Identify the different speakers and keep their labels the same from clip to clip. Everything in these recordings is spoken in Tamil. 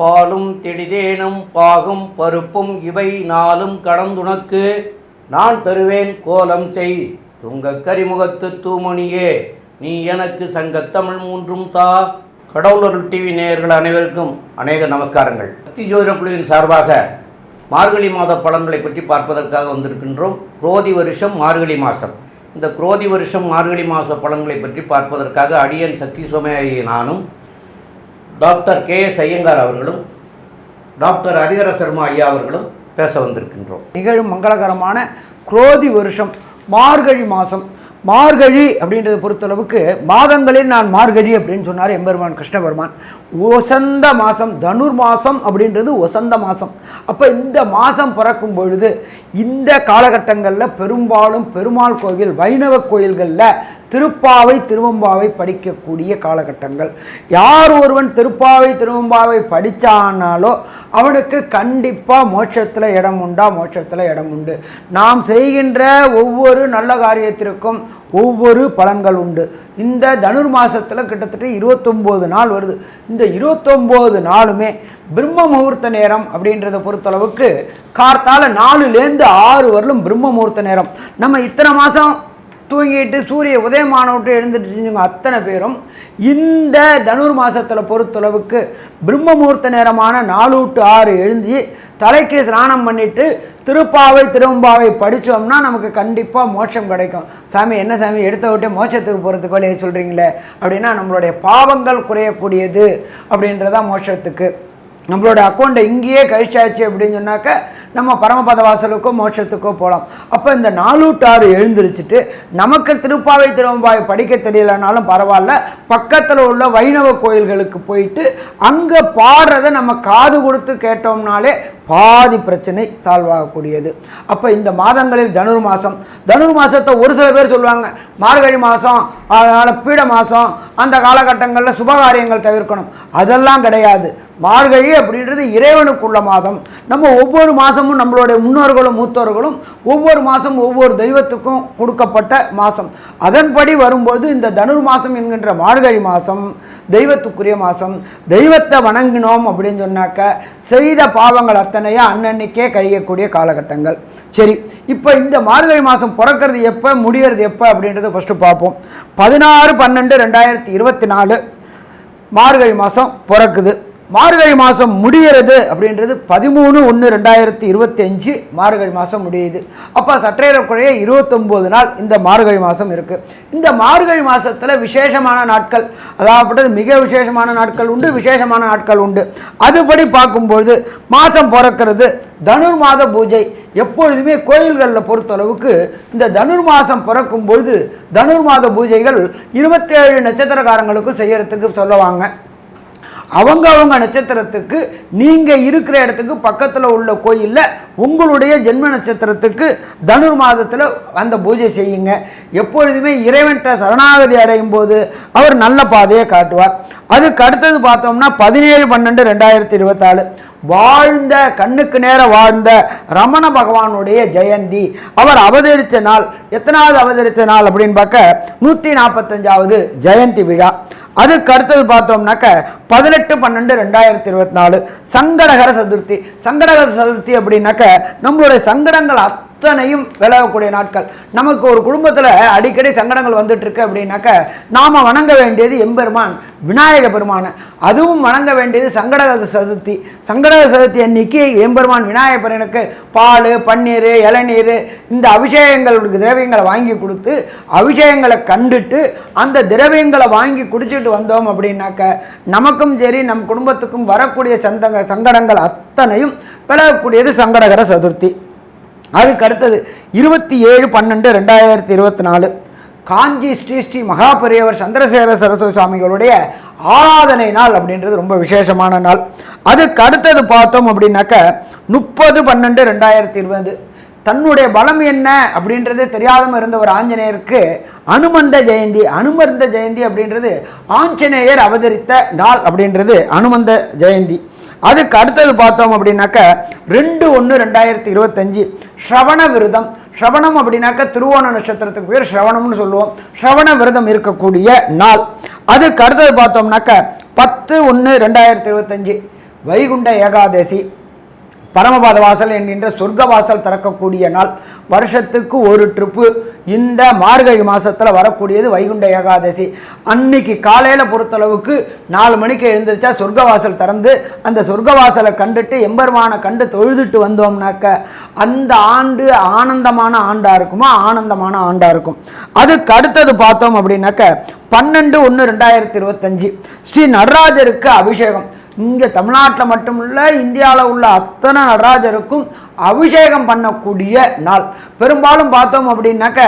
Speaker 1: பாலும் தெளிதேனும் பாகும் பருப்பும் இவை நாளும் கடந்துனக்கு நான் தருவேன் கோலம் செய் துங்க கரிமுகத்து தூமணியே நீ எனக்கு சங்கத்தமிழ் மூன்றும் தா. கடவுளருள் டிவி நேயர்கள் அனைவருக்கும் அநேக நமஸ்காரங்கள். சக்தி ஜோதிட குழுவின் சார்பாக மார்கழி மாத பலன்களை பற்றி பார்ப்பதற்காக வந்திருக்கின்றோம். குரோதி வருஷம் மார்கழி மாதம். இந்த குரோதி வருஷம் மார்கழி மாத பலன்களை பற்றி பார்ப்பதற்காக அடியன் சக்தி சோமயாகி நானும் டாக்டர் KS ஐயங்கார் அவர்களும் டாக்டர் ஹரிஹர சர்மா ஐயா அவர்களும் பேச வந்திருக்கின்றோம்.
Speaker 2: நிகழும் மங்களகரமான குரோதி வருஷம் மார்கழி மாதம். மார்கழி அப்படின்றத பொறுத்தளவுக்கு மாதங்களில் நான் மார்கழி அப்படின்னு சொன்னார் எம்பெருமான் கிருஷ்ண பெருமான். ஒசந்த மாதம், தனுர் மாதம் அப்படின்றது ஒசந்த மாதம். அப்போ இந்த மாதம் பிறக்கும் பொழுது இந்த காலகட்டங்களில் பெரும்பாலும் பெருமாள் கோவில், வைணவ கோயில்களில் திருப்பாவை திருவம்பாவை படிக்கக்கூடிய காலகட்டங்கள். யார் ஒருவன் திருப்பாவை திருவம்பாவை படித்தானாலோ அவனுக்கு கண்டிப்பாக மோட்சத்தில் இடம் உண்டா? மோட்சத்தில் இடம் உண்டு. நாம் செய்கின்ற ஒவ்வொரு நல்ல காரியத்திற்கும் ஒவ்வொரு பலன்கள் உண்டு. இந்த தனுர் மாதத்தில் கிட்டத்தட்ட 29 நாள் வருது. இந்த 29 நாளுமே பிரம்ம முகூர்த்த நேரம் அப்படின்றத பொறுத்தளவுக்கு கார்த்தால 4லேருந்து 6 வரலும் பிரம்ம முகூர்த்த நேரம். நம்ம இத்தனை மாதம் தூங்கிட்டு சூரிய உதயமான விட்டு எழுந்துட்டு அத்தனை பேரும் இந்த தனுர் மாதத்தில் பொறுத்தளவுக்கு பிரம்ம முகூர்த்த நேரமான 4 to 6 எழுந்து தலைக்கு ஸ்நானம் பண்ணிவிட்டு திருப்பாவை திருவம்பாவை படித்தோம்னா நமக்கு கண்டிப்பாக மோட்சம் கிடைக்கும். சாமி என்ன சாமி எடுத்த விட்டே மோட்சத்துக்கு போகிறதுக்கு வழியை சொல்கிறீங்களே அப்படின்னா, நம்மளுடைய பாவங்கள் குறையக்கூடியது அப்படின்றதான் மோட்சத்துக்கு. நம்மளோட அக்கௌண்ட்டை இங்கேயே கழிச்சாச்சு அப்படின்னு சொன்னாக்க நம்ம பரமபத வாசலுக்கோ மோட்சத்துக்கோ போகலாம். அப்போ இந்த 4 to 6 எழுந்திரிச்சிட்டு நமக்கு திருப்பாவை திருவம்பாவை படிக்க தெரியலனாலும் பரவாயில்ல, பக்கத்தில் உள்ள வைணவ கோயில்களுக்கு போயிட்டு அங்கே பாடுறதை நம்ம காது கொடுத்து கேட்டோம்னாலே பாதி பிரச்சனை சால்வ் ஆகக்கூடியது. அப்போ இந்த மாதங்களில் தனுர் மாதம், தனுர் மாதத்தை ஒரு சில பேர் சொல்லுவாங்க மார்கழி மாதம், அதனால் பீட மாதம், அந்த காலகட்டங்களில் சுபகாரியங்கள் தவிர்க்கணும். அதெல்லாம் கிடையாது. மார்கழி அப்படின்றது இறைவனுக்குள்ள மாதம். நம்ம ஒவ்வொரு மாதமும் நம்மளுடைய முன்னோர்களும் மூத்தோர்களும் ஒவ்வொரு மாதம் ஒவ்வொரு தெய்வத்துக்கும் கொடுக்கப்பட்ட மாதம். அதன்படி வரும்போது இந்த தனுர் மாதம் என்கின்ற மார்கழி மாதம் தெய்வத்துக்குரிய மாதம். தெய்வத்தை வணங்கினோம் அப்படின்னு சொன்னாக்க செய்த பாவங்கள் அத்தனையும் அன்னன்னைக்கே கழியக்கூடிய காலகட்டங்கள். சரி, இப்போ இந்த மார்கழி மாதம் பிறக்கிறது எப்போ, முடிகிறது எப்போ அப்படின்றத ஃபஸ்ட்டு பார்ப்போம். 16/12/2024 மார்கழி மாதம் பிறக்குது. மார்கழி மாதம் முடிகிறது அப்படின்றது 13/1/2025 மார்கழி மாதம் முடியுது. அப்போ சற்றேறக்குறைய 29 நாள் இந்த மார்கழி மாதம் இருக்குது. இந்த மார்கழி மாதத்தில் விசேஷமான நாட்கள், அதாவது மிக விசேஷமான நாட்கள் உண்டு, விசேஷமான நாட்கள் உண்டு. அதுபடி பார்க்கும்பொழுது மாதம் பிறக்கிறது தனுர் மாத பூஜை. எப்பொழுதுமே கோயில்களில் பொறுத்தளவுக்கு இந்த தனுர் மாதம் பிறக்கும் பொழுது தனுர் மாத பூஜைகள் 27 நட்சத்திரக்காரங்களுக்கும் செய்யறதுக்கு சொல்லுவாங்க. அவங்க நட்சத்திரத்துக்கு நீங்கள் இருக்கிற இடத்துக்கு பக்கத்தில் உள்ள கோயிலில் உங்களுடைய ஜென்ம நட்சத்திரத்துக்கு தனுர் மாதத்தில் அந்த பூஜை செய்யுங்க. எப்பொழுதுமே இறைவன்கிட்ட சரணாகதி அடையும் போது அவர் நல்ல பாதையை காட்டுவார். அதுக்கு அடுத்தது பார்த்தோம்னா 17/12/2024 வாழ்ந்த கண்ணுக்கு நேர வாழ்ந்த ரமண பகவானுடைய ஜெயந்தி. அவர் அவதரித்த நாள் எத்தனாவது அவதரித்த நாள் அப்படின்னு பார்க்க 145வது ஜெயந்தி விழா. அதுக்கு அடுத்தது பார்த்தோம்னாக்க 18/12/2024 சங்கடகர சதுர்த்தி. சங்கடகர சதுர்த்தி அப்படின்னாக்க நம்மளுடைய சங்கடங்கள் அத்தனையும் விலகக்கூடிய நாட்கள். நமக்கு ஒரு குடும்பத்தில் அடிக்கடி சங்கடங்கள் வந்துட்டுருக்கு அப்படின்னாக்க நாம் வணங்க வேண்டியது எம்பெருமான் விநாயக பெருமானை. அதுவும் வணங்க வேண்டியது சங்கடகர சதுர்த்தி. சங்கடகர சதுர்த்தி அன்னைக்கு எம்பெருமான் விநாயக பெருமானுக்கு பால், பன்னீர், இளநீர் இந்த அபிஷேகங்களுக்கு திரவியங்களை வாங்கி கொடுத்து அபிஷேகங்களை கண்டுட்டு அந்த திரவியங்களை வாங்கி குடிச்சிட்டு வந்தோம் அப்படின்னாக்க நமக்கும் சரி நம் குடும்பத்துக்கும் வரக்கூடிய சங்கடங்கள் அத்தனையும் விலகக்கூடியது சங்கடகர சதுர்த்தி. அதுக்கு அடுத்தது 27/12/2024 காஞ்சி ஸ்ரீ மகாபெரியவர் சந்திரசேகர சரஸ்வதி சுவாமிகளுடைய ஆராதனை நாள் அப்படின்றது ரொம்ப விசேஷமான நாள். அதுக்கு அடுத்தது பார்த்தோம் அப்படின்னாக்க 30/12/2020 தன்னுடைய பலம் என்ன அப்படின்றது தெரியாமல் இருந்த ஒரு ஆஞ்சநேயருக்கு அனுமந்த ஜெயந்தி. அனுமந்த ஜெயந்தி அப்படின்றது ஆஞ்சநேயர் அவதரித்த நாள் அப்படின்றது அனுமந்த ஜெயந்தி. அதுக்கு அடுத்தது பார்த்தோம் அப்படின்னாக்க 2/1/2025 ஸ்ரவண விரதம். ஸ்ரவணம் அப்படின்னாக்க திருவோண நட்சத்திரத்துக்கு பேர் ஸ்ரவணம்னு சொல்லுவோம். ஸ்ரவண விரதம் இருக்கக்கூடிய நாள். அதுக்கு அடுத்தது பார்த்தோம்னாக்க 10/1/2025 வைகுண்ட ஏகாதசி, பரமபத வாசல் என்கின்ற சொர்க்க வாசல் திறக்கக்கூடிய நாள். வருஷத்துக்கு ஒரு ட்ரிப்பு இந்த மார்கழி மாதத்தில் வரக்கூடியது வைகுண்ட ஏகாதசி. அன்னைக்கு காலையில் பொறுத்தளவுக்கு 4 மணிக்கு எழுந்திரிச்சா சொர்க்க வாசல் திறந்து அந்த சொர்க்க வாசலை கண்டுட்டு எம்பெருமானை கண்டு தொழுதுட்டு வந்தோம்னாக்க அந்த ஆண்டு ஆனந்தமான ஆண்டாக இருக்குமா, ஆனந்தமான ஆண்டாக இருக்கும். அதுக்கு அடுத்தது பார்த்தோம் அப்படின்னாக்க 12/1/2025 ஸ்ரீ நடராஜருக்கு அபிஷேகம். இங்கே தமிழ்நாட்டில் மட்டும் இல்லை, இந்தியாவில் உள்ள அத்தனை நடராஜருக்கும் அபிஷேகம் பண்ணக்கூடிய நாள். பெரும்பாலும் பார்த்தோம் அப்படின்னாக்க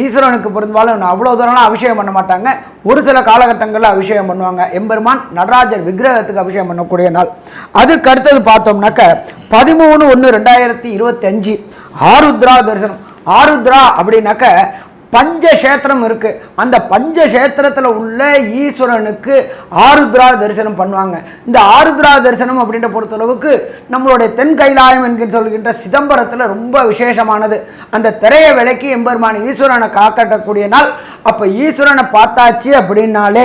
Speaker 2: ஈஸ்வரனுக்கு பெரும்பாலும் அவ்வளோ தூரம்லாம் அபிஷேகம் பண்ண மாட்டாங்க. ஒரு சில காலகட்டங்களில் அபிஷேகம் பண்ணுவாங்க. எம்பெருமான் நடராஜர் விக்கிரகத்துக்கு அபிஷேகம் பண்ணக்கூடிய நாள். அதுக்கு அடுத்தது பார்த்தோம்னாக்க 13/1/2025 ஆருத்ரா தரிசனம். ஆருத்ரா அப்படின்னாக்க பஞ்சக்ஷேத்திரம் இருக்குது. அந்த பஞ்சக்ஷேத்திரத்தில் உள்ள ஈஸ்வரனுக்கு ஆருத்ரா தரிசனம் பண்ணுவாங்க. இந்த ஆருத்ரா தரிசனம் அப்படின்ற பொறுத்தளவுக்கு நம்மளுடைய தென் கைலாயம் என்கிற சொல்கின்ற சிதம்பரத்தில் ரொம்ப விசேஷமானது. அந்த திரையை விலக்கி எம்பெருமான் ஈஸ்வரனை காக்கட்டக்கூடிய நாள். அப்போ ஈஸ்வரனை பார்த்தாச்சு அப்படின்னாலே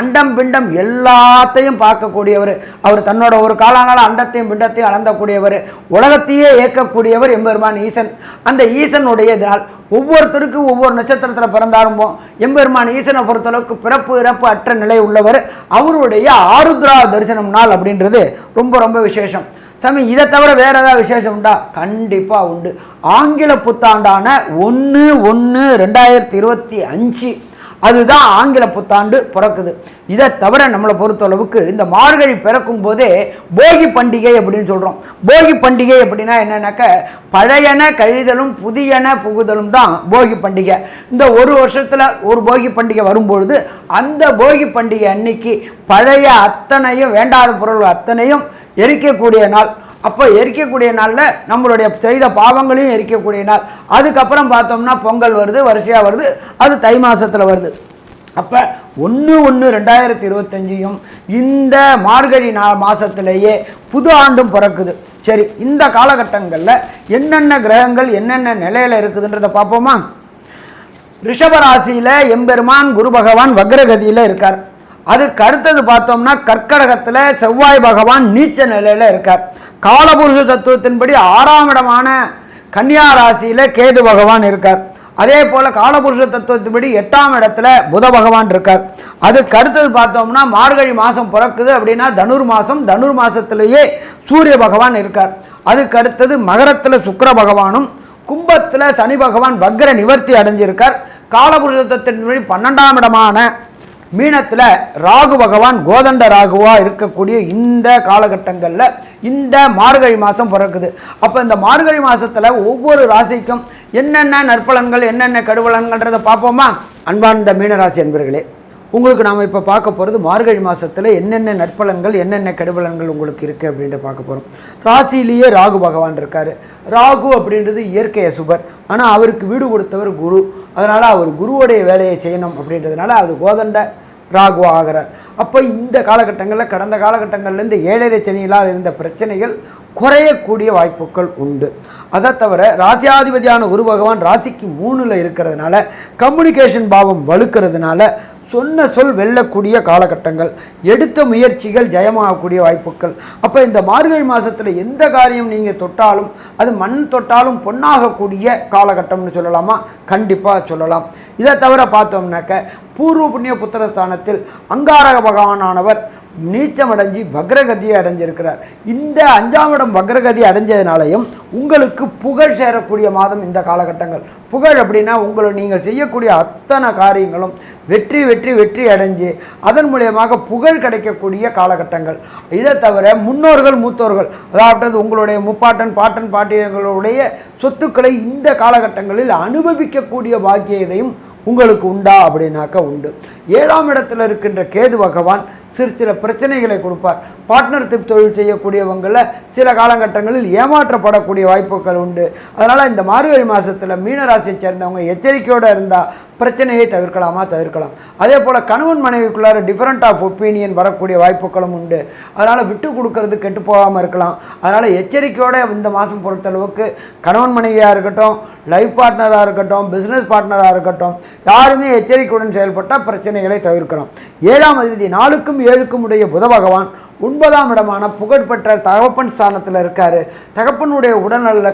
Speaker 2: அண்டம் பிண்டம் எல்லாத்தையும் பார்க்கக்கூடியவர். அவர் தன்னோட ஒரு காலங்கால அண்டத்தையும் பிண்டத்தையும் அளந்தக்கூடியவர். உலகத்தையே இயக்கக்கூடியவர் எம்பெருமான் ஈசன். அந்த ஈசனுடைய நாள். ஒவ்வொருத்தருக்கும் ஒவ்வொரு நட்சத்திரத்தில் பிறந்தாலும் எம்பெருமான் ஈசனை பொறுத்தளவுக்கு பிறப்பு இறப்பு அற்ற நிலை உள்ளவர். அவருடைய ஆருத்ரா தரிசனம் நாள் அப்படின்றது ரொம்ப ரொம்ப விசேஷம். சாமி, இதை தவிர வேறு ஏதாவது விசேஷம் உண்டா? கண்டிப்பாக உண்டு. ஆங்கில புத்தாண்டான 1/1/2025 அதுதான் ஆங்கில புத்தாண்டு பிறக்குது. இதை தவிர நம்மளை பொறுத்தளவுக்கு இந்த மார்கழி பிறக்கும் போதே போகி பண்டிகை அப்படின்னு சொல்கிறோம். போகி பண்டிகை அப்படின்னா என்னன்னாக்க பழையன கழிதலும் புதியன புகுதலும் தான் போகி பண்டிகை. இந்த ஒரு வருஷத்தில் ஒரு போகி பண்டிகை வரும்பொழுது அந்த போகி பண்டிகை அன்னைக்கு பழைய அத்தனையும் வேண்டாத பொருள் அத்தனையும் எரிக்கக்கூடிய நாள். அப்போ எரிக்கக்கூடிய நாளில் நம்மளுடைய செய்த பாவங்களையும் எரிக்கக்கூடிய நாள். அதுக்கப்புறம் பார்த்தோம்னா பொங்கல் வருது, வரிசையாக வருது, அது தை மாதத்தில் வருது. அப்போ 1/1/2025 இந்த மார்கழி மாதத்திலேயே புது ஆண்டும் பிறக்குது. சரி, இந்த காலகட்டங்களில் என்னென்ன கிரகங்கள் என்னென்ன நிலையில் இருக்குதுன்றதை பார்ப்போமா? ரிஷபராசியில் எம்பெருமான் குரு பகவான் வக்ரகதியில் இருக்கார். அதுக்கு அடுத்தது பார்த்தோம்னா கர்க்கடகத்தில் செவ்வாய் பகவான் நீச்ச நிலையில் இருக்கார். காலபுருஷ தத்துவத்தின்படி 6ஆம் இடமான கன்னியா ராசியில் கேது பகவான் இருக்கார். அதே போல் காலபுருஷ தத்துவத்தின்படி 8ஆம் இடத்துல புத பகவான் இருக்கார். அதுக்கு அடுத்தது பார்த்தோம்னா மார்கழி மாதம் பிறக்குது அப்படின்னா தனுர் மாதம். தனுர் மாதத்திலேயே சூரிய பகவான் இருக்கார். அதுக்கு அடுத்தது மகரத்தில் சுக்கிர பகவானும் கும்பத்தில் சனி பகவான் வக்ர நிவர்த்தி அடைஞ்சிருக்கார். காலபுருஷ தத்துவத்தின்படி 12ஆம் இடமான மீனத்தில் ராகு பகவான் கோதண்ட ராகுவாக இருக்கக்கூடிய இந்த காலகட்டங்களில் இந்த மார்கழி மாதம் பிறக்குது. அப்போ இந்த மார்கழி மாதத்தில் ஒவ்வொரு ராசிக்கும் என்னென்ன நற்பலன்கள் என்னென்ன கெடுபலன்கள்ன்றதை பார்ப்போமா? அன்பார்ந்த மீனராசி அன்பர்களே, உங்களுக்கு நாம் இப்போ பார்க்க போகிறது மார்கழி மாதத்தில் என்னென்ன நற்பலன்கள் என்னென்ன கெடுபலன்கள் உங்களுக்கு இருக்குது அப்படின்ற பார்க்க போகிறோம். ராசியிலேயே ராகு பகவான் இருக்கார். ராகு அப்படின்றது இயற்கைய சுபர், ஆனால் அவருக்கு வீடு கொடுத்தவர் குரு. அதனால் அவர் குருவோடைய வேலையை செய்யணும் அப்படின்றதுனால அது கோதண்ட ராகு ஆகிறார். அப்போ இந்த காலகட்டங்களில் கடந்த காலகட்டங்கள்லேருந்து 7.5 சனியிலால் இருந்த பிரச்சனைகள் குறையக்கூடிய வாய்ப்புகள் உண்டு. அதை தவிர ராசியாதிபதியான குரு பகவான் ராசிக்கு 3ல் இருக்கிறதுனால கம்யூனிகேஷன் பாவம் வலுக்கிறதுனால சொன்ன சொல் வெல்லக்கூடிய காலகட்டங்கள், எடுத்த முயற்சிகள் ஜெயமாகக்கூடிய வாய்ப்புகள். அப்போ இந்த மார்கழி மாதத்தில் எந்த காரியம் நீங்கள் தொட்டாலும் அது மண் தொட்டாலும் பொன்னாகக்கூடிய காலகட்டம்னு சொல்லலாமா? கண்டிப்பாக சொல்லலாம். இதை தவிர பார்த்தோம்னாக்க பூர்வ புண்ணிய புத்திரஸ்தானத்தில் அங்காரக பகவானானவர் நீச்சமடைஞ்சி வக்ரகதியை அடைஞ்சிருக்கிறார். இந்த 5ஆம் இடம் வக்ரகதி அடைஞ்சதுனாலையும் உங்களுக்கு புகழ் சேரக்கூடிய மாதம் இந்த காலகட்டங்கள். புகழ் அப்படின்னா நீங்கள் செய்யக்கூடிய அத்தனை காரியங்களும் வெற்றி வெற்றி வெற்றி அடைஞ்சு அதன் மூலியமாக புகழ் கிடைக்கக்கூடிய காலகட்டங்கள். இதை தவிர முன்னோர்கள் மூத்தோர்கள், அதாவது உங்களுடைய முப்பாட்டன் பாட்டன் பாட்டியங்களுடைய சொத்துக்களை இந்த காலகட்டங்களில் அனுபவிக்கக்கூடிய பாக்கியதையும் உங்களுக்கு உண்டா அப்படின்னாக்கா உண்டு. 7ஆம் இடத்துல இருக்கின்ற கேது பகவான் சில பிரச்சனைகளை கொடுப்பார். பார்ட்னர்ஷிப் தொழில் செய்யக்கூடியவங்களில் சில காலகட்டங்களில் ஏமாற்றப்படக்கூடிய வாய்ப்புகள் உண்டு. அதனால் இந்த மார்கழி மாதத்தில் மீனராசியை சேர்ந்தவங்க எச்சரிக்கையோடு இருந்தால் பிரச்சனையை தவிர்க்கலாம். அதே போல் கணவன் மனைவிக்குள்ளார டிஃப்ரெண்ட் ஆஃப் ஒப்பீனியன் வரக்கூடிய வாய்ப்புகளும் உண்டு. அதனால் விட்டு கொடுக்கறது கெட்டு போகாமல் இருக்கலாம். அதனால் எச்சரிக்கையோடு இந்த மாதம் பொறுத்தளவுக்கு கணவன் மனைவியாக இருக்கட்டும், லைஃப் பார்ட்னராக இருக்கட்டும், பிஸ்னஸ் பார்ட்னராக இருக்கட்டும், யாருமே எச்சரிக்கையுடன் செயல்பட்டால் பிரச்சனைகளை தவிர்க்கலாம். 7ஆம் அதிபதி 4க்கும் 7க்கும் உடைய புத பகவான் 9ஆம் இடமான புகழ்பெற்ற தகப்பன் ஸ்தானத்தில் இருக்கார். தகப்பனுடைய உடல்நல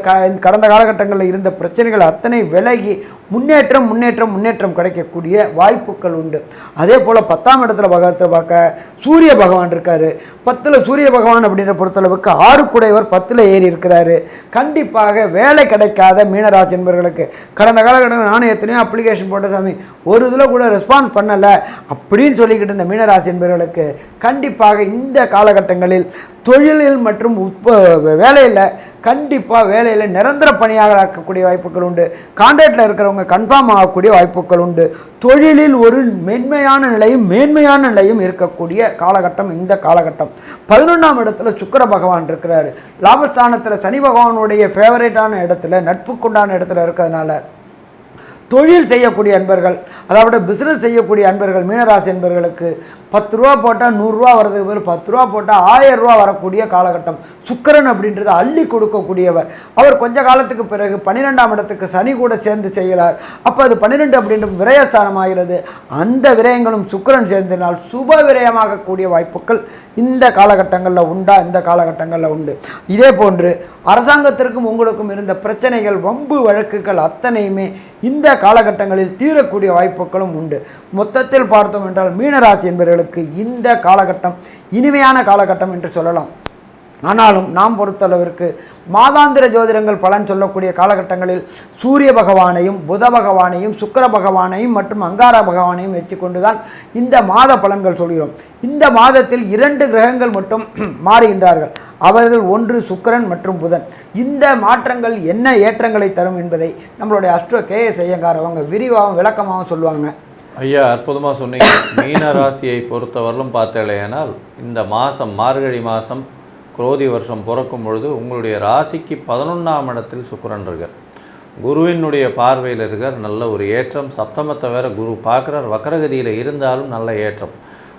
Speaker 2: கடந்த காலகட்டங்களில் இருந்த பிரச்சனைகள் அத்தனை விலகி முன்னேற்றம் கிடைக்கக்கூடிய வாய்ப்புகள் உண்டு. அதே போல் 10ஆம் இடத்துல பார்க்க சூரிய பகவான் இருக்கார். 10ல் சூரிய பகவான் அப்படின்ற பொறுத்தளவுக்கு 6 குடையவர் 10ல் ஏறி இருக்கிறாரு. கண்டிப்பாக வேலை கிடைக்காத மீனராசி என்பவர்களுக்கு கடந்த காலகட்டத்தில் நானும் எத்தனையோ அப்ளிகேஷன் போட்ட சாமி ஒரு இதில் கூட ரெஸ்பான்ஸ் பண்ணலை அப்படின்னு சொல்லிக்கிட்டு இருந்த மீனராசி என்பவர்களுக்கு கண்டிப்பாக இந்த காலகட்டங்களில் தொழிலில் மற்றும் வேலையில் கண்டிப்பாக வேலையில் நிரந்தர பணியாக ஆக்கக்கூடிய வாய்ப்புகள் உண்டு. கான்ட்ராக்டில் இருக்கிறவங்க கன்ஃபார்ம் ஆகக்கூடிய வாய்ப்புகள் உண்டு. தொழிலில் ஒரு மேன்மையான நிலையும் இருக்கக்கூடிய காலகட்டம் இந்த காலகட்டம். 11ஆம் இடத்துல சுக்கிர பகவான் இருக்கிறார். லாபஸ்தானத்தில் சனி பகவானுடைய ஃபேவரேட்டான இடத்துல நட்புக்குண்டான இடத்துல இருக்கிறதுனால தொழில் செய்யக்கூடிய அன்பர்கள், அதாவது பிஸ்னஸ் செய்யக்கூடிய அன்பர்கள், மீனராசி அன்பர்களுக்கு 10 ரூபா போட்டால் 100 ரூபா வரதுக்கு பதில் 10 ரூபா போட்டால் 1000 ரூபா வரக்கூடிய காலகட்டம். சுக்கிரன் அப்படின்றது அள்ளி கொடுக்கக்கூடியவர். அவர் கொஞ்ச காலத்துக்கு பிறகு 12ஆம் இடத்துக்கு சனி கூட சேர்ந்து செய்கிறார். அப்போ அது 12 அப்படின்ற விரயஸ்தானம் ஆகிறது. அந்த விரயங்களும் சுக்கிரன் சேர்ந்தனால் சுப விரயமாகக்கூடிய வாய்ப்புகள் இந்த காலகட்டங்களில் உண்டு. இதே போன்று அரசாங்கத்திற்கும் உங்களுக்கும் இருந்த பிரச்சனைகள், வம்பு வழக்குகள் அத்தனையுமே இந்த காலகட்டங்களில் தீரக்கூடிய வாய்ப்புகளும் உண்டு. மொத்தத்தில் பார்த்தோம் என்றால் மீனராசி என்பவர்களுக்கு இந்த காலகட்டம் இனிமையான காலகட்டம் என்று சொல்லலாம். ஆனாலும் நாம் பொறுத்தளவிற்கு மாதாந்திர ஜோதிடங்கள் பலன் சொல்லக்கூடிய காலகட்டங்களில் சூரிய பகவானையும் புத பகவானையும் சுக்கிர பகவானையும் மற்றும் அங்கார பகவானையும் வச்சு கொண்டுதான் இந்த மாத பலன்கள் சொல்கிறோம். இந்த மாதத்தில் 2 கிரகங்கள் மட்டும் மாறுகின்றார்கள். அவர்கள் ஒன்று சுக்கிரன் மற்றும் புதன். இந்த மாற்றங்கள் என்ன ஏற்றங்களை தரும் என்பதை நம்மளுடைய அஸ்ட்ரோ KS ஐயங்கார் அவங்க விரிவாகவும் விளக்கமாகவும் சொல்லுவாங்க.
Speaker 3: ஐயா, அற்புதமாக சொன்னீங்க. மீன ராசியை பொறுத்தவரையிலும் பார்த்தேனால் இந்த மாதம் மார்கழி மாதம் குரோதி வருஷம் பிறக்கும் பொழுது உங்களுடைய ராசிக்கு 11ஆம் இடத்தில் சுக்கிரன் இருக்கார். குருவினுடைய பார்வையில் இருக்கார். நல்ல ஒரு ஏற்றம். சப்தமத்தை வேறு குரு பார்க்குறார். வக்கரகதியில் இருந்தாலும் நல்ல ஏற்றம்.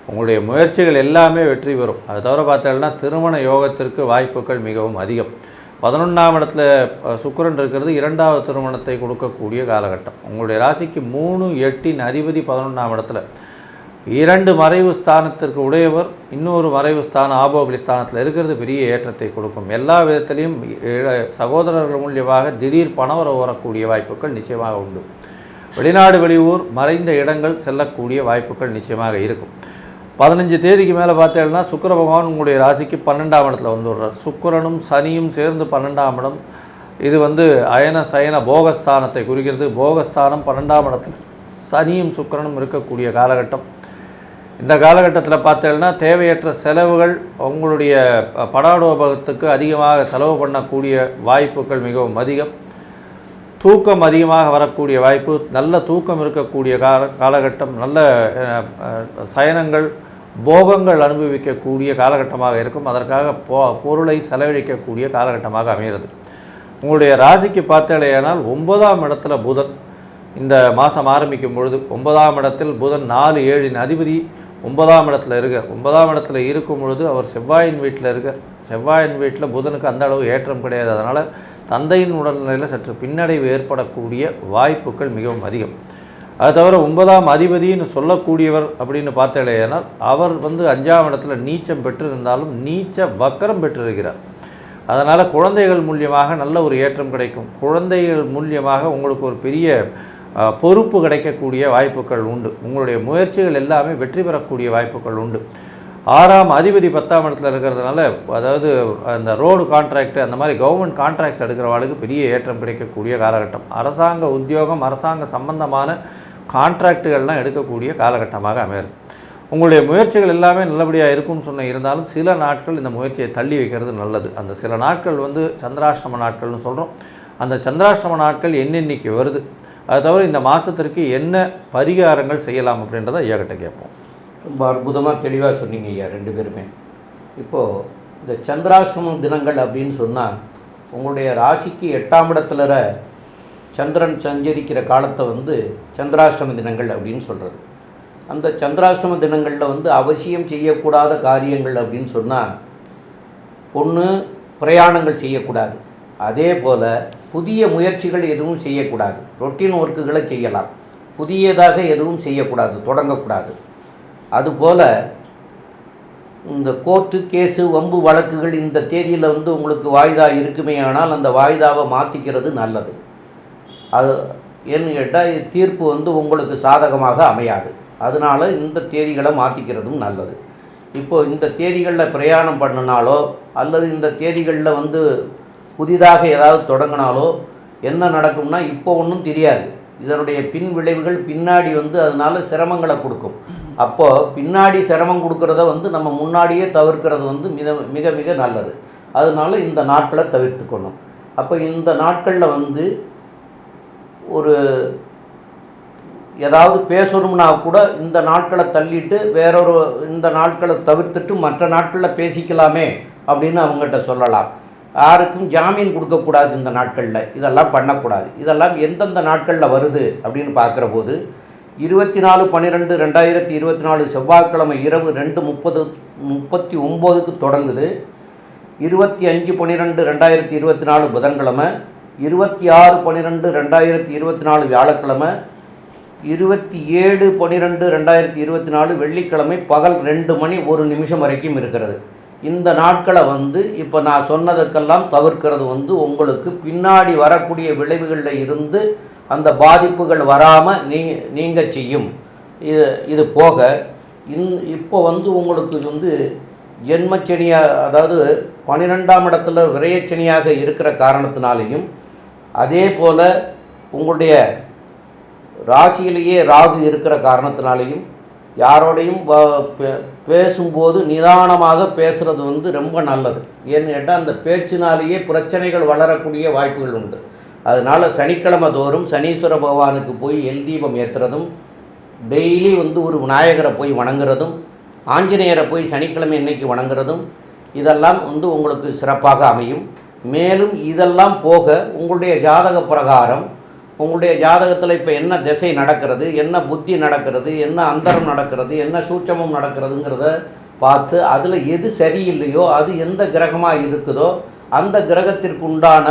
Speaker 3: உங்களுடைய முயற்சிகள் எல்லாமே வெற்றி பெறும். அது தவிர பார்த்தேன்னா திருமண யோகத்திற்கு வாய்ப்புகள் மிகவும் அதிகம். 11ஆம் இடத்துல சுக்கிரன் இருக்கிறது 2வது திருமணத்தை கொடுக்கக்கூடிய காலகட்டம். உங்களுடைய ராசிக்கு 3 8 அதிபதி 11ஆம் இடத்துல 2 மறைவு ஸ்தானத்திற்கு உடையவர். இன்னொரு மறைவு ஸ்தானம் ஆபோபலி ஸ்தானத்தில் இருக்கிறது பெரிய ஏற்றத்தை கொடுக்கும். எல்லா விதத்திலையும் சகோதரர்கள் மூலியமாக திடீர் பணவரவு வரக்கூடிய வாய்ப்புகள் நிச்சயமாக உண்டு. வெளிநாடு வெளியூர் மறைந்த இடங்கள் செல்லக்கூடிய வாய்ப்புகள் நிச்சயமாக இருக்கும். 15 தேதிக்கு மேலே பார்த்தேன்னா சுக்கிர பகவான் உங்களுடைய ராசிக்கு 12ஆம் இடத்துல வந்துடுறார். சுக்கிரனும் சனியும் சேர்ந்து 12ஆம் இடம். இது அயன சயன போகஸ்தானத்தை குறிக்கிறது. போகஸ்தானம் 12ஆம் இடத்துல சனியும் சுக்கிரனும் இருக்கக்கூடிய காலகட்டம். இந்த காலகட்டத்தில் பார்த்தேன்னா தேவையற்ற செலவுகள், உங்களுடைய படாடோபகத்துக்கு அதிகமாக செலவு பண்ணக்கூடிய வாய்ப்புகள் மிகவும் அதிகம். தூக்கம் அதிகமாக வரக்கூடிய வாய்ப்பு, நல்ல தூக்கம் இருக்கக்கூடிய காலகட்டம், நல்ல சயனங்கள் போகங்கள் அனுபவிக்கக்கூடிய காலகட்டமாக இருக்கும். அதற்காக பொருளை செலவழிக்கக்கூடிய காலகட்டமாக அமைகிறது. உங்களுடைய ராசிக்கு பார்த்தேனால் 9ஆம் இடத்துல புதன் இந்த மாதம் ஆரம்பிக்கும் பொழுது 9ஆம் இடத்தில் புதன் 4 7 அதிபதி 9ஆம் இடத்துல இருக்கார். 9ஆம் இடத்துல இருக்கும் பொழுது அவர் செவ்வாயின் வீட்டில் இருக்கார். செவ்வாயின் வீட்டில் புதனுக்கு அந்த அளவு ஏற்றம் கிடையாது. அதனால் தந்தையின் உடல்நிலையில் சற்று பின்னடைவு ஏற்படக்கூடிய வாய்ப்புகள் மிகவும் அதிகம். அது தவிர 9ஆம் அதிபதினு சொல்லக்கூடியவர் அப்படின்னு பார்த்தேனால் அவர் 5ஆம் இடத்துல நீச்சம் பெற்றிருந்தாலும் நீச்ச வக்கரம் பெற்றிருக்கிறார். அதனால் குழந்தைகள் மூலியமாக நல்ல ஒரு ஏற்றம் கிடைக்கும். குழந்தைகள் மூலியமாக உங்களுக்கு ஒரு பெரிய பொறுப்பு கிடைக்கக்கூடிய வாய்ப்புகள் உண்டு. உங்களுடைய முயற்சிகள் எல்லாமே வெற்றி பெறக்கூடிய வாய்ப்புகள் உண்டு. 6ஆம் அதிபதி 10ஆம் இடத்துல இருக்கிறதுனால, அதாவது அந்த ரோடு கான்ட்ராக்ட் அந்த மாதிரி கவர்மெண்ட் கான்ட்ராக்ட்ஸ் எடுக்கிறவர்களுக்கு பெரிய ஏற்றம் கிடைக்கக்கூடிய காலகட்டம். அரசாங்க உத்தியோகம், அரசாங்க சம்பந்தமான கான்ட்ராக்டுகள்லாம் எடுக்கக்கூடிய காலகட்டமாக அமைகிறது. உங்களுடைய முயற்சிகள் எல்லாமே நல்லபடியாக இருக்கும்னு இருந்தாலும் சில நாட்கள் இந்த முயற்சியை தள்ளி வைக்கிறது நல்லது. அந்த சில நாட்கள் சந்திராஷ்டம நாட்கள்னு சொல்கிறோம். அந்த சந்திராஷ்டம நாட்கள் என்னென்னைக்கு வருது, அது தவிர இந்த மாதத்திற்கு என்ன பரிகாரங்கள் செய்யலாம் அப்படின்றத ஐயாக்கிட்ட கேட்போம்.
Speaker 1: ரொம்ப அற்புதமாக தெளிவாக சொன்னீங்க ஐயா 2 பேருமே. இப்போது இந்த சந்திராஷ்டம தினங்கள் அப்படின்னு சொன்னால் உங்களுடைய ராசிக்கு 8ஆம் இடத்துல சந்திரன் சஞ்சரிக்கிற காலத்தை சந்திராஷ்டம தினங்கள் அப்படின்னு சொல்கிறது. அந்த சந்திராஷ்டம தினங்களில் அவசியம் செய்யக்கூடாத காரியங்கள் அப்படின்னு சொன்னால் ஒன்று பிரயாணங்கள் செய்யக்கூடாது. அதே போல் புதிய முயற்சிகள் எதுவும் செய்யக்கூடாது. ரொட்டீன் ஒர்க்குகளை செய்யலாம், புதியதாக எதுவும் செய்யக்கூடாது, தொடங்கக்கூடாது. அதுபோல் இந்த கோர்ட்டு கேஸு வம்பு வழக்குகள் இந்த தேதியில் வந்து உங்களுக்கு வாய்தா இருக்குமே, ஆனால் அந்த வாய்தாவை மாற்றிக்கிறது நல்லது. அது ஏன்னு கேட்டால் தீர்ப்பு வந்து உங்களுக்கு சாதகமாக அமையாது. அதனால் இந்த தேதிகளை மாற்றிக்கிறதும் நல்லது. இப்போது இந்த தேதிகளில் பிரயாணம் பண்ணினாலோ அல்லது இந்த தேதிகளில் வந்து புதிதாக ஏதாவது தொடங்கினாலோ என்ன நடக்கும்னா இப்போ ஒன்றும் தெரியாது. இதனுடைய பின் விளைவுகள் பின்னாடி வந்து அதனால் சிரமங்களை கொடுக்கும். அப்போது பின்னாடி சிரமம் கொடுக்கறத வந்து நம்ம முன்னாடியே தவிர்க்கிறது வந்து மிக மிக நல்லது. அதனால் இந்த நாட்களை தவிர்த்துக்கணும். அப்போ இந்த நாட்களில் வந்து ஒரு ஏதாவது பேசணும்னா கூட இந்த நாட்களை தள்ளிட்டு வேறொரு இந்த நாட்களை தவிர்த்துட்டு மற்ற நாட்களில் பேசிக்கலாமே அப்படின்னு அவங்ககிட்ட சொல்லலாம். யாருக்கும் ஜாமீன் கொடுக்கக்கூடாது இந்த நாட்களில், இதெல்லாம் பண்ணக்கூடாது. இதெல்லாம் எந்தெந்த நாட்களில் வருது அப்படின்னு பார்க்குற போது 24/12/2024 செவ்வாய்க்கிழமை இரவு 2:39 தொடங்குது. 25/12/2024 புதன்கிழமை, 26/12/2024 வியாழக்கிழமை, 27/12/2024 வெள்ளிக்கிழமை பகல் 2 மணி 1 நிமிஷம் வரைக்கும் இருக்கிறது. இந்த நாட்களை வந்து இப்போ நான் சொன்னதுக்கெல்லாம் தவிர்க்கிறது வந்து உங்களுக்கு பின்னாடி வரக்கூடிய விளைவுகளில் இருந்து அந்த பாதிப்புகள் வராமல் நீங்கள் செய்யும். இது போக இப்போ வந்து உங்களுக்கு வந்து ஜென்மச்சனியாக, அதாவது 12ஆம் இடத்துல விரயச்சனியாக இருக்கிற காரணத்தினாலேயும், அதே போல் உங்களுடைய ராசியிலேயே ராகு இருக்கிற காரணத்தினாலேயும் யாரோடையும் பேசும்போது நிதானமாக பேசுகிறது வந்து ரொம்ப நல்லது. ஏன்னு கேட்டால் அந்த பேச்சினாலேயே பிரச்சனைகள் வளரக்கூடிய வாய்ப்புகள் உண்டு. அதனால் சனிக்கிழமை தோறும் சனீஸ்வர பகவானுக்கு போய் எல் தீபம் ஏற்றுறதும், டெய்லி வந்து ஒரு விநாயகரை போய் வணங்குறதும், ஆஞ்சநேயரை போய் சனிக்கிழமை இன்னைக்கு வணங்குறதும் இதெல்லாம் வந்து உங்களுக்கு சிறப்பாக அமையும். மேலும் இதெல்லாம் போக உங்களுடைய ஜாதக பிரகாரம் உங்களுடைய ஜாதகத்தில் இப்போ என்ன திசை நடக்கிறது, என்ன புத்தி நடக்கிறது, என்ன அந்தரம் நடக்கிறது, என்ன சூட்சமம் நடக்கிறதுங்கிறத பார்த்து அதில் எது சரியில்லையோ அது எந்த கிரகமாக இருக்குதோ அந்த கிரகத்திற்கு உண்டான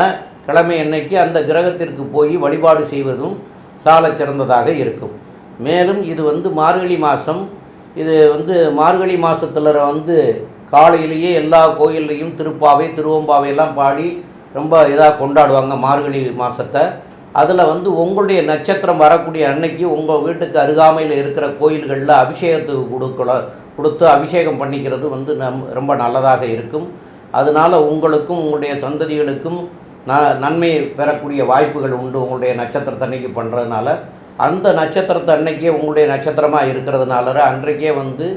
Speaker 1: கிழமை அன்னைக்கு அந்த கிரகத்திற்கு போய் வழிபாடு செய்வதும் சால சிறந்ததாக இருக்கும். மேலும் இது வந்து மார்கழி மாதம். இது வந்து மார்கழி மாதத்தில் வந்து காலையிலேயே எல்லா கோயில்லையும் திருப்பாவை திருவம்பாவை எல்லாம் பாடி ரொம்ப இதாக கொண்டாடுவாங்க மார்கழி மாதத்தை. அதில் வந்து உங்களுடைய நட்சத்திரம் வரக்கூடிய அன்னைக்கு உங்கள் வீட்டுக்கு அருகாமையில் இருக்கிற கோயில்களில் அபிஷேகத்துக்கு கொடுத்து அபிஷேகம் பண்ணிக்கிறது வந்து ரொம்ப நல்லதாக இருக்கும். அதனால் உங்களுக்கும் உங்களுடைய சந்ததிகளுக்கும் நன்மை பெறக்கூடிய வாய்ப்புகள் உண்டு. உங்களுடைய நட்சத்திரத்தை அன்னைக்கு பண்ணுறதுனால அந்த நட்சத்திரத்தை அன்னைக்கே உங்களுடைய நட்சத்திரமாக இருக்கிறதுனால அன்றைக்கே வந்து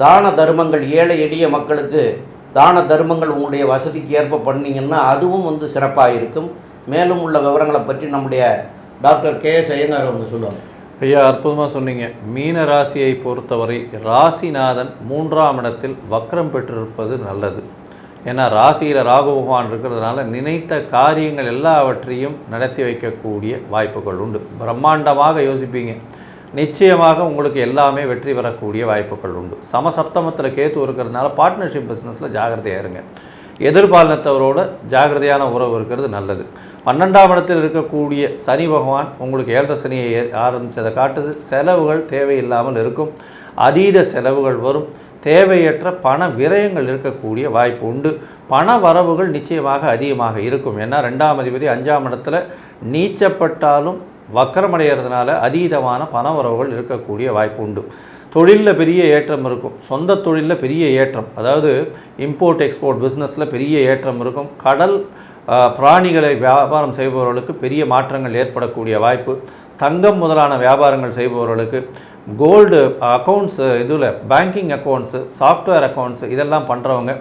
Speaker 1: தான தர்மங்கள், ஏழை எளிய மக்களுக்கு தான தர்மங்கள் உங்களுடைய வசதிக்கு ஏற்ப பண்ணிங்கன்னா அதுவும் வந்து சிறப்பாக இருக்கும். மேலும் உள்ள விவரங்களை பற்றி நம்முடைய டாக்டர் KS ஐயங்கார் அவங்க சொல்லுவாங்க.
Speaker 3: ஐயா, அற்புதமாக சொன்னீங்க. மீன ராசியை பொறுத்தவரை ராசிநாதன் 3ஆம் இடத்தில் வக்ரம் பெற்றிருப்பது நல்லது. ஏன்னா ராசியில் ராகு பகவான் இருக்கிறதுனால நினைத்த காரியங்கள் எல்லாவற்றையும் நடத்தி வைக்கக்கூடிய வாய்ப்புகள் உண்டு. பிரம்மாண்டமாக யோசிப்பீங்க, நிச்சயமாக உங்களுக்கு எல்லாமே வெற்றி பெறக்கூடிய வாய்ப்புகள் உண்டு. சமசப்தமத்தில் கேத்து இருக்கிறதுனால பார்ட்னர்ஷிப் பிஸ்னஸில் ஜாகிரதையாக இருங்க. எதிர்பாலினத்தவரோட ஜாகிரதையான உறவு இருக்கிறது நல்லது. 12ஆம் இடத்தில் இருக்கக்கூடிய சனி பகவான் உங்களுக்கு 7.5 சனியை ஆரம்பித்ததை காட்டுது. செலவுகள் தேவையில்லாமல் இருக்கும், அதீத செலவுகள் வரும், தேவையற்ற பண விரயங்கள் இருக்கக்கூடிய வாய்ப்பு உண்டு. பண வரவுகள் நிச்சயமாக அதிகமாக இருக்கும். ஏன்னா 2ஆம் அதிபதி 5ஆம் இடத்துல நீச்சப்பட்டாலும் வக்கரமடைகிறதுனால அதீதமான பண வரவுகள் இருக்கக்கூடிய வாய்ப்பு உண்டு. தொழிலில் பெரிய ஏற்றம் இருக்கும். சொந்த தொழிலில் பெரிய ஏற்றம், அதாவது இம்போர்ட் எக்ஸ்போர்ட் பிஸ்னஸில் பெரிய ஏற்றம் இருக்கும். கடல் பிராணிகளை வியாபாரம் செய்பவர்களுக்கு பெரிய மாற்றங்கள் ஏற்படக்கூடிய வாய்ப்பு. தங்கம் முதலான வியாபாரங்கள் செய்பவர்களுக்கு, கோல்டு அக்கௌண்ட்ஸு, இதில் பேங்கிங் அக்கௌண்ட்ஸு, சாஃப்ட்வேர் அக்கௌண்ட்ஸு இதெல்லாம் பண்ணுறவங்க,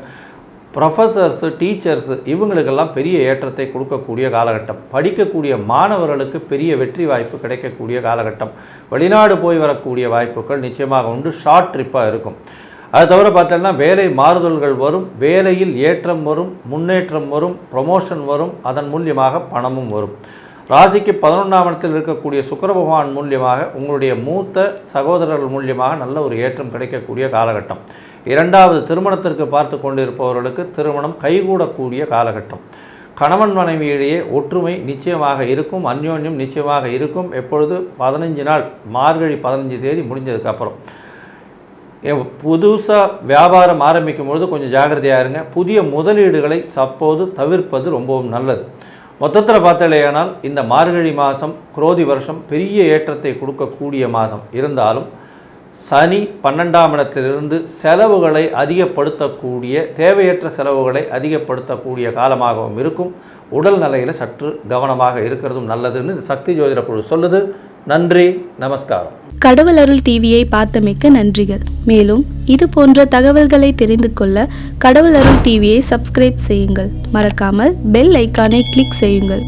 Speaker 3: ப்ரொஃபஸர்ஸு, டீச்சர்ஸு இவங்களுக்கெல்லாம் பெரிய ஏற்றத்தை கொடுக்கக்கூடிய காலகட்டம். படிக்கக்கூடிய மாணவர்களுக்கு பெரிய வெற்றி வாய்ப்பு கிடைக்கக்கூடிய காலகட்டம். வெளிநாடு போய் வரக்கூடிய வாய்ப்புகள் நிச்சயமாக உண்டு. ஷார்ட் ட்ரிப்பாக இருக்கும். அது தவிர பார்த்தோம்னா வேலை மாறுதல்கள் வரும், வேலையில் ஏற்றம் வரும், முன்னேற்றம் வரும், ப்ரொமோஷன் வரும், அதன் மூலியமாக பணமும் வரும். ராசிக்கு 11ஆம் இடத்தில் இருக்கக்கூடிய சுக்கிர பகவான் மூலியமாக உங்களுடைய மூத்த சகோதரர்கள் மூலியமாக நல்ல ஒரு ஏற்றம் கிடைக்கக்கூடிய காலகட்டம். 2வது திருமணத்திற்கு பார்த்து கொண்டிருப்பவர்களுக்கு திருமணம் கைகூடக்கூடிய காலகட்டம். கணவன் மனைவியிடையே ஒற்றுமை நிச்சயமாக இருக்கும், அந்யோன்யம் நிச்சயமாக இருக்கும். எப்பொழுது 15 நாள், மார்கழி 15 தேதி முடிஞ்சதுக்கப்புறம் புதுசாக வியாபாரம் ஆரம்பிக்கும் பொழுது கொஞ்சம் ஜாக்கிரதையாக இருங்க. புதிய முதலீடுகளை அப்போது தவிர்ப்பது ரொம்பவும் நல்லது. மொத்தத்தில் பார்த்தாலேயானால் இந்த மார்கழி மாதம் குரோதி வருஷம் பெரிய ஏற்றத்தை கொடுக்கக்கூடிய மாதம் இருந்தாலும் சனி 12ஆம் இடத்திலிருந்து செலவுகளை அதிகப்படுத்தக்கூடிய தேவையற்ற செலவுகளை அதிகப்படுத்தக்கூடிய காலமாகவும் இருக்கும். உடல் நிலையில் சற்று கவனமாக இருக்கிறதும் நல்லதுன்னு இந்த சக்தி ஜோதிட குழு சொல்லுது. நன்றி, நமஸ்காரம்.
Speaker 4: கடவுள் அருள் டிவியை பார்த்தமைக்க நன்றிகள். மேலும் இது போன்ற தகவல்களை தெரிந்து கொள்ள கடவுள் அருள் டிவியை சப்ஸ்கிரைப் செய்யுங்கள். மறக்காமல் பெல் ஐக்கானை கிளிக் செய்யுங்கள்.